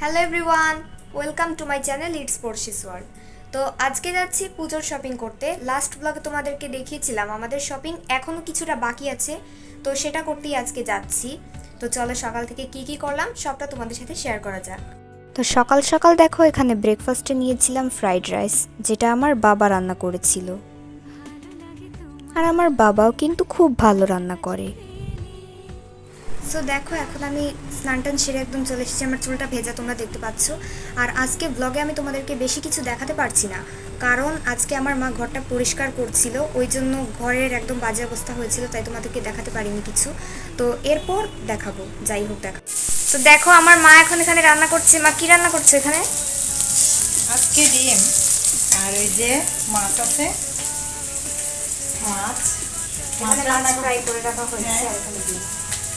Hello everyone, welcome to my channel it's Porshi's world. তো আজকে যাচ্ছি পুজোর শপিং করতে। লাস্ট ব্লগে তোমাদেরকে দেখিয়েছিলাম আমাদের শপিং এখনও কিছুটা বাকি আছে, তো সেটা করতেই আজকে যাচ্ছি। তো চলো সকাল থেকে কি কি করলাম সবটা তোমাদের সাথে শেয়ার করা যাক। তো সকাল সকাল দেখো এখানে ব্রেকফাস্টে নিয়েছিলাম ফ্রাইড রাইস, যেটা আমার বাবা রান্না করেছিল। আর আমার বাবাও কিন্তু খুব ভালো রান্না করে। সো দেখো এখন আমি স্নান টান সেরে একদম চলে এসেছি, আমার চুলটা ভেজা তোমরা দেখতে পাচ্ছ। আর আজকে ব্লগে আমি তোমাদেরকে বেশি কিছু দেখাতে পারছি না, কারণ আজকে আমার মা ঘরটা পরিষ্কার করছিল, ওই জন্য ঘরের একদম বাজে অবস্থা হয়েছিল, তাই তোমাদেরকে দেখাতে পারিনি কিছু। তো এরপর দেখাবো, যাই হোক দেখা। তো দেখো আমার মা এখন এখানে রান্না করছে। মা কি রান্না করছে এখানে? আজকে ডিম আর ওই যে মাছ আছে, মাছ মাছ রান্না ফ্রাই করে রাখা হয়েছে। হ্যাঁ, আর এখানে ডিম।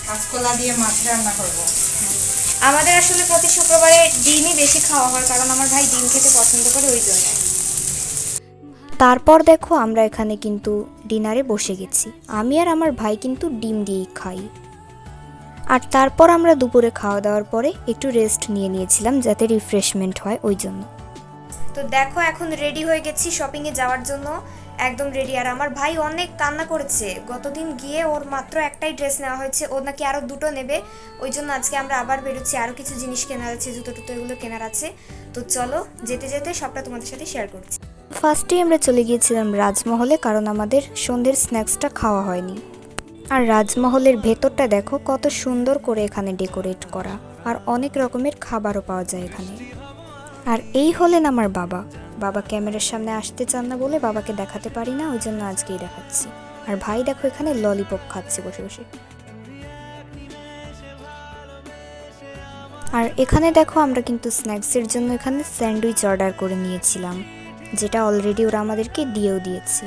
কাঁচকলা দিয়ে মাছ রান্না করব। আমাদের আসলে প্রতি শুক্রবারে ডিমই বেশি খাওয়া হয়, কারণ আমার ভাই ডিম খেতে পছন্দ করে, ওই জন্য। তারপর দেখো আমরা এখানে কিন্তু ডিনারে বসে গেছি। আমি আর আমার ভাই কিন্তু ডিম দিয়েই খাই। আর তারপর আমরা দুপুরে খাওয়া দাওয়ার পরে একটু রেস্ট নিয়েছিলাম, যাতে রিফ্রেশমেন্ট হয়, ওই জন্য। তো দেখো এখন রেডি হয়ে গেছি শপিংয়ে যাওয়ার জন্য, একদম রেডি। আর আমার ভাই অনেক কান্না করেছে, গতদিন গিয়ে ওর মাত্র একটাই ড্রেস নেওয়া হয়েছে, ও নাকি আরও দুটো নেবে, ওই জন্য আজকে আমরা আবার বেরোচ্ছি, আরও কিছু জিনিস কেনার আছে, জুতো টুতো এগুলো কেনার আছে। তো চলো যেতে যেতে সবটা তোমাদের সাথে শেয়ার করছি। ফার্স্টেই আমরা চলে গিয়েছিলাম রাজমহলে, কারণ আমাদের সন্ধ্যের স্ন্যাক্সটা খাওয়া হয়নি। আর রাজমহলের ভেতরটা দেখো কত সুন্দর করে এখানে ডেকোরেট করা, আর অনেক রকমের খাবারও পাওয়া যায় এখানে। আর এই হলেন আমার বাবা। বাবা ক্যামেরার সামনে আসতে চান না বলে বাবাকে দেখাতে পারি না, ওই জন্য আজকেই দেখাচ্ছি। আর ভাই দেখো এখানে ললিপপ খাচ্ছে বসে বসে। আর এখানে দেখো আমরা কিন্তু স্ন্যাক্সের জন্য এখানে স্যান্ডউইচ অর্ডার করে নিয়েছিলাম, যেটা অলরেডি ওরা আমাদেরকে দিয়েও দিয়েছে।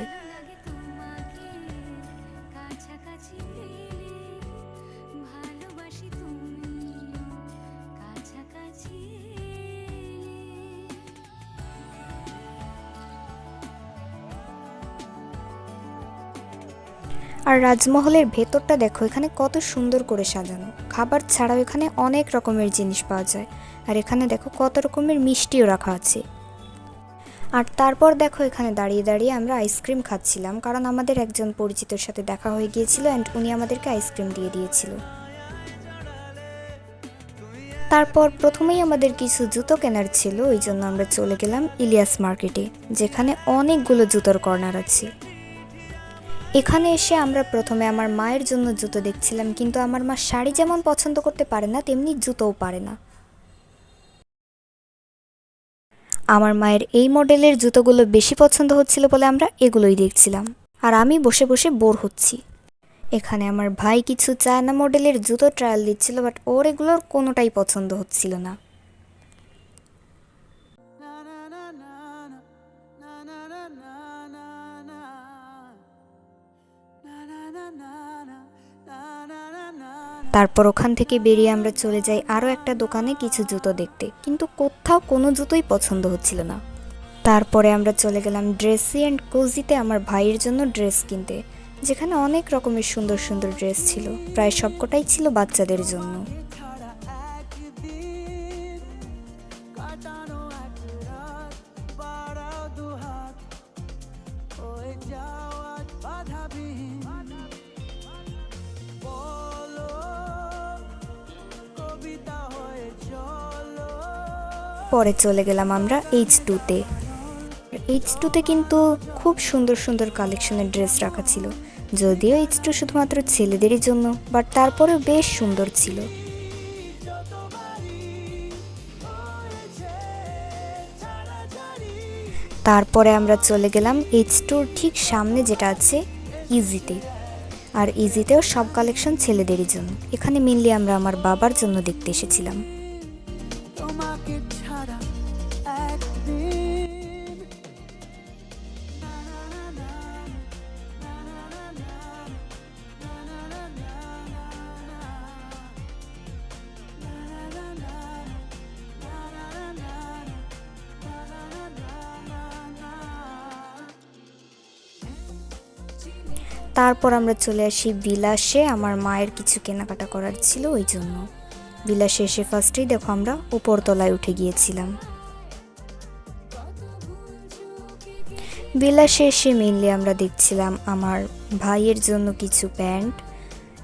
আর রাজমহলের ভেতরটা দেখো এখানে কত সুন্দর করে সাজানো। খাবার ছাড়াও এখানে অনেক রকমের জিনিস পাওয়া যায়। আর এখানে দেখো কত রকমের মিষ্টিও রাখা আছে। আর তারপর দেখো এখানে দাঁড়িয়ে দাঁড়িয়ে আমরা আইসক্রিম খাচ্ছিলাম, কারণ আমাদের একজন পরিচিতর সাথে দেখা হয়ে গিয়েছিল অ্যান্ড উনি আমাদেরকে আইসক্রিম দিয়ে দিয়েছিল। তারপর প্রথমেই আমাদের কিছু জুতো কেনার ছিল, ওই জন্য আমরা চলে গেলাম ইলিয়াস মার্কেটে, যেখানে অনেকগুলো জুতোর কর্নার আছে। এখানে এসে আমরা প্রথমে আমার মায়ের জন্য জুতো দেখছিলাম, কিন্তু আমার মা শাড়ি যেমন পছন্দ করতে পারে না, তেমনি জুতোও পারে না। আমার মায়ের এই মডেলের জুতোগুলো বেশি পছন্দ হচ্ছিল বলে আমরা এগুলোই দেখছিলাম, আর আমি বসে বসে বোর হচ্ছি। এখানে আমার ভাই কিছু চায়না মডেলের জুতো ট্রায়াল দিচ্ছিল, বাট ওর এগুলোর কোনোটাই পছন্দ হচ্ছিল না। তারপর ওখান থেকে বেরিয়ে আমরা চলে যাই আরও একটা দোকানে কিছু জুতো দেখতে, কিন্তু কোথাও কোনো জুতোই পছন্দ হচ্ছিল না। তারপরে আমরা চলে গেলাম ড্রেসি অ্যান্ড কোজিতে আমার ভাইয়ের জন্য ড্রেস কিনতে, যেখানে অনেক রকমের সুন্দর সুন্দর ড্রেস ছিল, প্রায় সবকটাই ছিল বাচ্চাদের জন্য। পরে চলে গেলাম আমরা H2-তে। H2-তে কিন্তু খুব সুন্দর সুন্দর কালেকশনের ড্রেস রাখা ছিল, যদিও H2 শুধুমাত্র ছেলেদেরই জন্য, বাট তারপরেও বেশ সুন্দর ছিল। তারপরে আমরা চলে গেলাম H2-র ঠিক সামনে যেটা আছে ইজিতে। আর ইজিতেও সব কালেকশন ছেলেদেরই জন্য। এখানে মেনলি আমরা আমার বাবার জন্য দেখতে এসেছিলাম। তারপর আমরা চলে আসি বিলাসে, আমার মায়ের কিছু কেনাকাটা করার ছিল, ওই জন্য। বিলা শেষে ফার্স্টেই দেখো আমরা উপরতলায় উঠে গিয়েছিলাম। বিলা শেষে মেনলি আমরা দেখছিলাম আমার ভাইয়ের জন্য কিছু প্যান্ট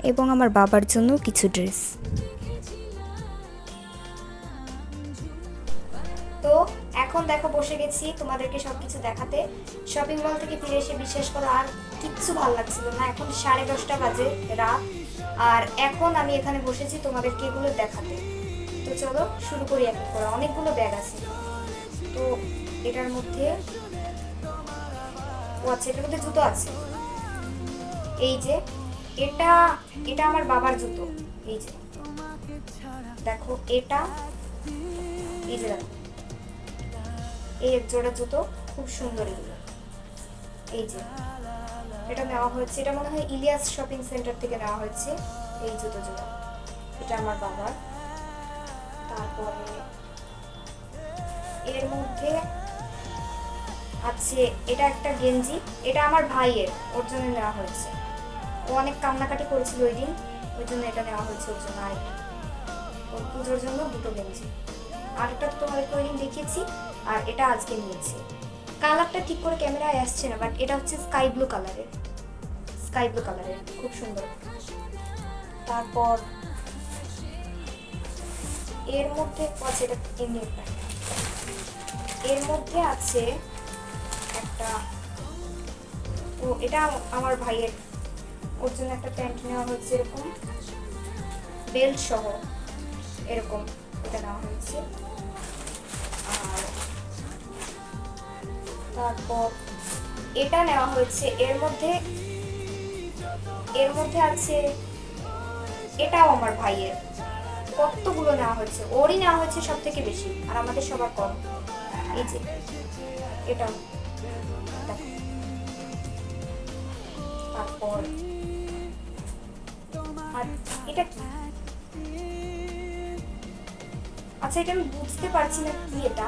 এবং আমার বাবার জন্য কিছু ড্রেস। তো এখন দেখো বসে গেছি তোমাদেরকে সবকিছু দেখাতে। শপিং মল থেকে ফিরে এসে বিশ্বাস করো আর কিচ্ছু ভালো লাগছিল না। এখন 10:30 বাজে রাত, আর এখন আমি এখানে বসেছি তোমাদেরকে এগুলো দেখাতে। তো চলো শুরু করি এক এক করে। অনেকগুলো ব্যাগ আছে। তো এটার মধ্যে আচ্ছা, এটার মধ্যে জুতো আছে। এই যে এটা এটা আমার বাবার জুতো। এই যে দেখো এটা, এই যে দেখো এই এক জোড়া জুতো, খুব সুন্দর এগুলো। এই যে এটা নেওয়া হয়েছে, এটা মনে হয় ইলিয়াস শপিং সেন্টার থেকে নেওয়া হয়েছে এই জুতো জোড়া। এটা আমার বাবার। তারপরে এর মধ্যে আছে এটা একটা গেঞ্জি, এটা আমার ভাইয়ের, ওর জন্য নেওয়া হয়েছে। ও অনেক কান্নাকাটি করেছিল ওই দিন, ওই জন্য এটা নেওয়া হয়েছে ওর জন্য। আরেকটা ওর পুজোর জন্য দুটো গেঞ্জি। আরেকটা তো তোমাদেরকে ওই দিন দেখিয়েছি, আর এটা আজকে নিয়েছি। কালারটা ঠিক করে ক্যামেরায় আসছে না, বাট এটা হচ্ছে স্কাই ব্লু কালারের, খুব সুন্দর। তারপর এর মধ্যে আছে এটা এমনি একটা, এর মধ্যে আছে একটা, ও এটা আমার ভাইয়ের, ওর জন্য একটা প্যান্ট নেওয়া হচ্ছে এরকম বেল্ট সহ, এরকম এটা নেওয়া হয়েছে। আর তারপর এটা নেওয়া হয়েছে। এর মধ্যে আছে, এটাও আমার ভাইয়ের। কতগুলো নেওয়া হয়েছে, ওরই নেওয়া হয়েছে সব থেকে বেশি, আর আমাদের সবার কম। এই যে এটাও দেখো। তারপর আর এটা কি, আচ্ছা এটা আমি বুঝতে পারছি না কি এটা।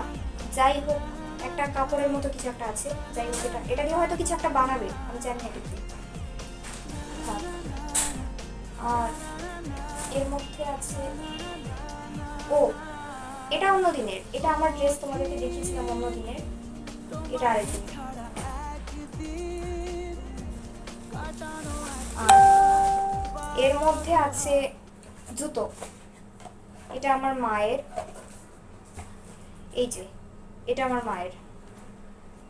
যাই হোক একটা কাপড়ের মতো কিছু একটা আছে। যাই হোক এটা দিয়ে হয়তো কিছু একটা বানাবে, আমি জানি না কিছু। আর এর মধ্যে আছে, ও এটা অন্য দিনের, এটা আমার ড্রেস তোমাদেরকে দেখিয়েছিলাম অন্য দিনের, এটা আরেকদিন। আর এর মধ্যে আছে জুতো, এটা আমার মায়ের। এই যে এটা আমার মায়ের।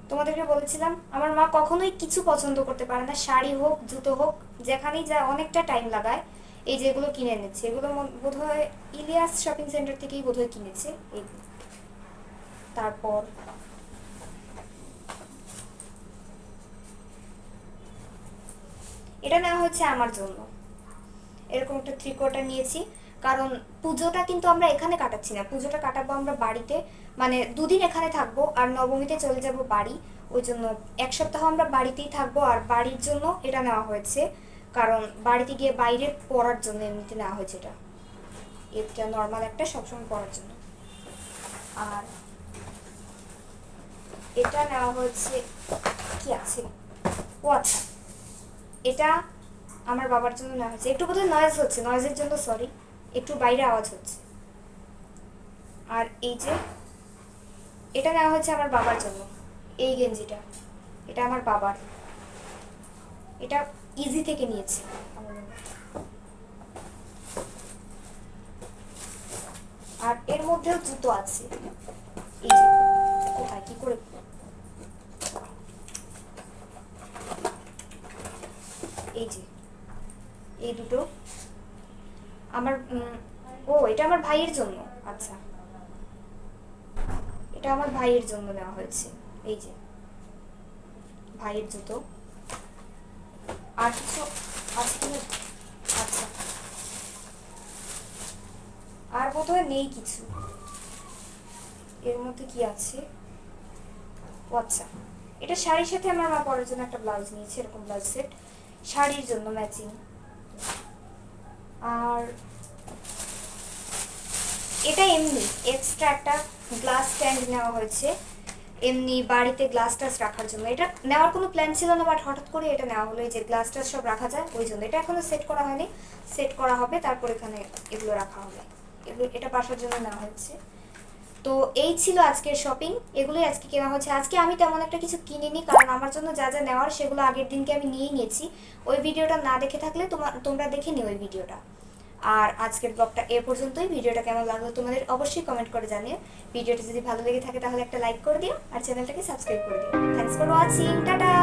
তোমাদেরকে বলেছিলাম আমার মা কখনোই কিছু পছন্দ করতে পারে না, শাড়ি হোক জুতো হোক, যেখানেই যায় অনেকটা টাইম লাগায়। এই যে এগুলো কিনে এনেছে, এগুলো বোধহয় ইলিয়াস শপিং সেন্টার থেকেই বোধহয় কিনেছে এইগুলো। তারপর এটা নেওয়া হচ্ছে আমার জন্য, এরকম একটা 3/4 নিয়েছি। কারণ পুজোটা কিন্তু আমরা এখানে কাটাচ্ছি না, পুজোটা কাটাবো আমরা বাড়িতে, মানে 2 দিন এখানে থাকবো আর নবমীতে চলে যাব বাড়ি। ওই জন্য 1 সপ্তাহ আমরা বাড়িতেই থাকবো। আর বাড়ির জন্য এটা নেওয়া হয়েছে, কারণ বাড়িতে গিয়ে বাইরে পরার জন্য এমনিতে নেওয়া হয়েছে এটা। এটা নর্মাল একটা সবসময় পরার জন্য। আর এটা নেওয়া হয়েছে, কি আছে, ও আচ্ছা এটা আমার বাবার জন্য নেওয়া হয়েছে। একটু বোধহয় নয়েজ হচ্ছে, নয়েজের জন্য সরি, একটু বাইরে আওয়াজ হচ্ছে। আর এই যে এটা নেওয়া হয়েছে আমার বাবার জন্য, এই গেঞ্জিটা, এটা আমার বাবার, এটা ইজি থেকে নিয়েছি। আর এর মধ্যেও জুতো আছে। এই যে কোথায় কি করে, এই যে এই দুটো আমার, ও এটা আমার ভাইয়ের জন্য। আচ্ছা এটা আমার ভাইয়ের জন্য নেওয়া হয়েছে। এই যে ভাইয়ের জুতো। আর কিছু আছে কিনা, আচ্ছা আর বোধহয় নেই কিছু। এর মধ্যে কি আছে, ও আচ্ছা এটা শাড়ির সাথে আমার মা পরার জন্য একটা ব্লাউজ নিয়েছে, এরকম ব্লাউজ সেট শাড়ির জন্য ম্যাচিং। আর এটা এমনি এক্সট্রা একটা গ্লাস স্ট্যান্ড নেওয়া হয়েছে, এমনি বাড়িতে গ্লাস টাস রাখার জন্য। এটা নেওয়ার কোনো প্ল্যান ছিল না, বাট হঠাৎ করে এটা নেওয়া হলো। এই যে গ্লাস টাস সব রাখা যায় ওই জন্য। এটা এখনো সেট করা হয়নি, সেট করা হবে, তারপর এখানে এগুলো রাখা হবে। এটা বাসার জন্য নেওয়া হচ্ছে। তো এই ছিল আজকের শপিং, এগুলোই আজকে কেনা হচ্ছে। আজকে আমি তেমন একটা কিছু কিনিনি, কারণ আমার জন্য যা যা নেওয়ার সেগুলো আগের দিনকে আমি নিয়েই নিয়েছি। ওই ভিডিওটা না দেখে থাকলে তোমরা দেখে নিও ওই ভিডিওটা। আর আজকের ব্লগটা এ পর্যন্তই। ভিডিওটা কেমন লাগলো তোমাদের অবশ্যই কমেন্ট করে জানিও। ভিডিওটা যদি ভালো লেগে থাকে তাহলে একটা লাইক করে দিও আর চ্যানেলটাকে সাবস্ক্রাইব করে দিও। Thanks for watching, tata.